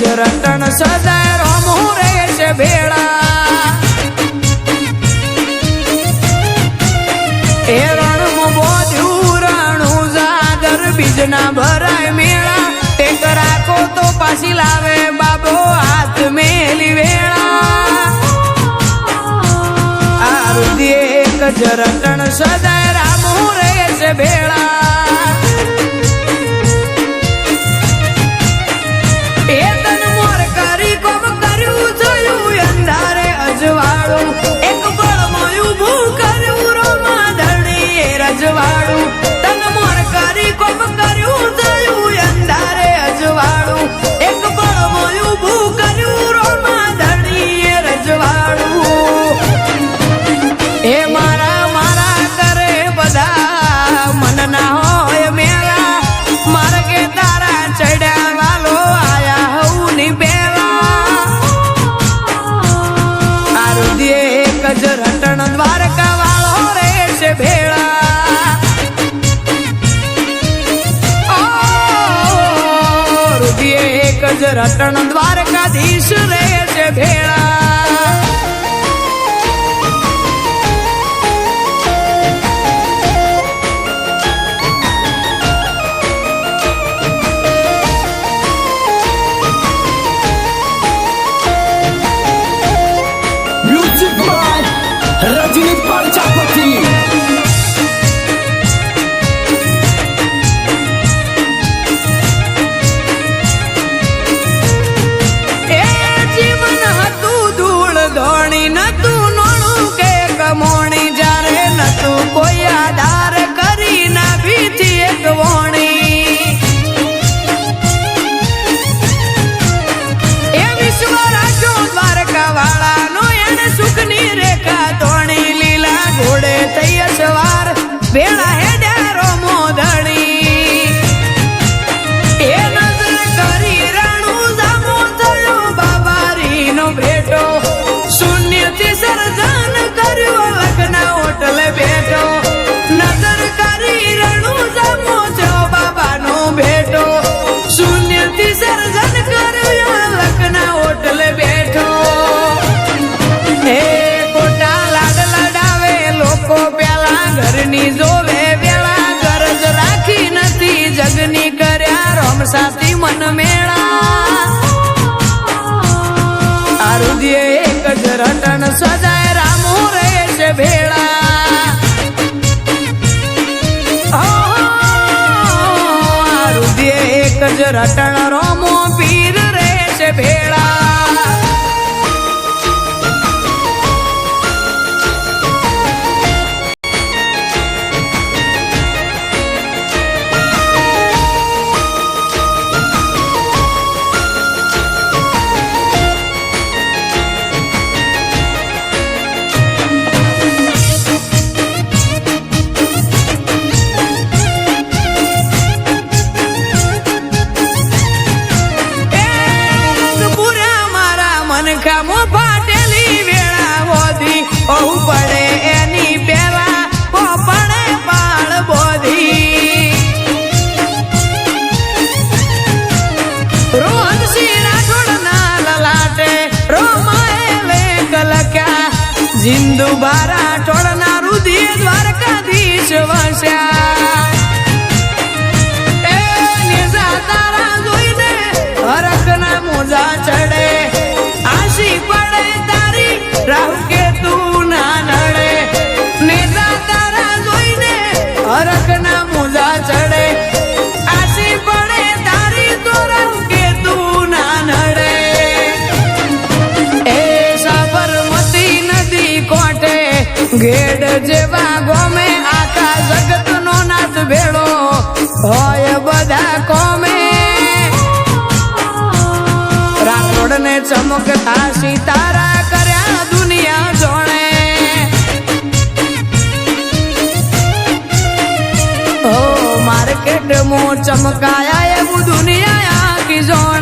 રટણ સદાય રોમો રહેશે ભેળા એ રણમાં બોધ્યું રણું જાદર બીજના ભરાય મેળા ટેક રાખો તો પાછી લાવે બાબો હાથ મેલી વેળા આ રુધિ એક જ રટણ સદાય રામો રહેશે ભેળા રટણ દ્વારકા વાળો રહેશે ભેળા રુધિએ એક જ રટણ દ્વારકાધીશ રહેશે ભેળા રજની પ્રજાપતિ એ જીવન હતું ધૂળ ધોણી નતું નોણું કે કમોણી જ્યારે નતું કોઈ આધાર કરી ના ભીથી એક વોણી એ વિશ્વ રાજો દ્વારકા વાળાનો એને સુખની રેખા ઘોડે થઈ સવાર વેળા હેડ્યા રોમો ધણી એ નજર કરી રાણું જામો થયો બાબારી નો ભેટો શૂન્યથી સર્જન કર્યું લગ્ન હોટલે બેઠો નજર કરી રાણું જામો થયો બાબાનો ભેટો શૂન્યથી સર્જન કર્યું લગ્ન હોટલે બેઠો ઘરની જોવે વેળા ગરજ રાખી નથી જગની કર્યા રોમ સાથી મન મેળા આ રુધિએ એક જ રટણ સદાય રામો રહેશે ભેળા આ રુધિએ એક જ રટણ રોમો પીર રહેશે ભેળા મનખામો ફાટેલી વેળા હોધી ઓહુ પડે એની પેલા પોપડે પાળ બોધી રોહન સિંહ રાઠોડના લલાટે રોમાએ લેખ લખ્યા જિંદુ બારા ઠોડના રુધિએ દ્વારકાધીશ વસ્યા એ નિજા તારા જોઈને હરખના મોજા ચડે પડે તારી રાહુ કે તું ના નડે નેતા તારા જોઈને હરખ ના મોજા ચડે આશી પડે તારી તો રાહુ કે તું ના નડે એ સાબરમતી નદી કોઠે ઘેડ જેવા ગોમે આખા જગત નો નાથ ભેળો હોય બધા કોમે રાઠોડને ચમકતા સિતારા કર્યા દુનિયા જોણે ઓ માર્કેટ મો ચમકાયા એવું દુનિયા આખી જોણે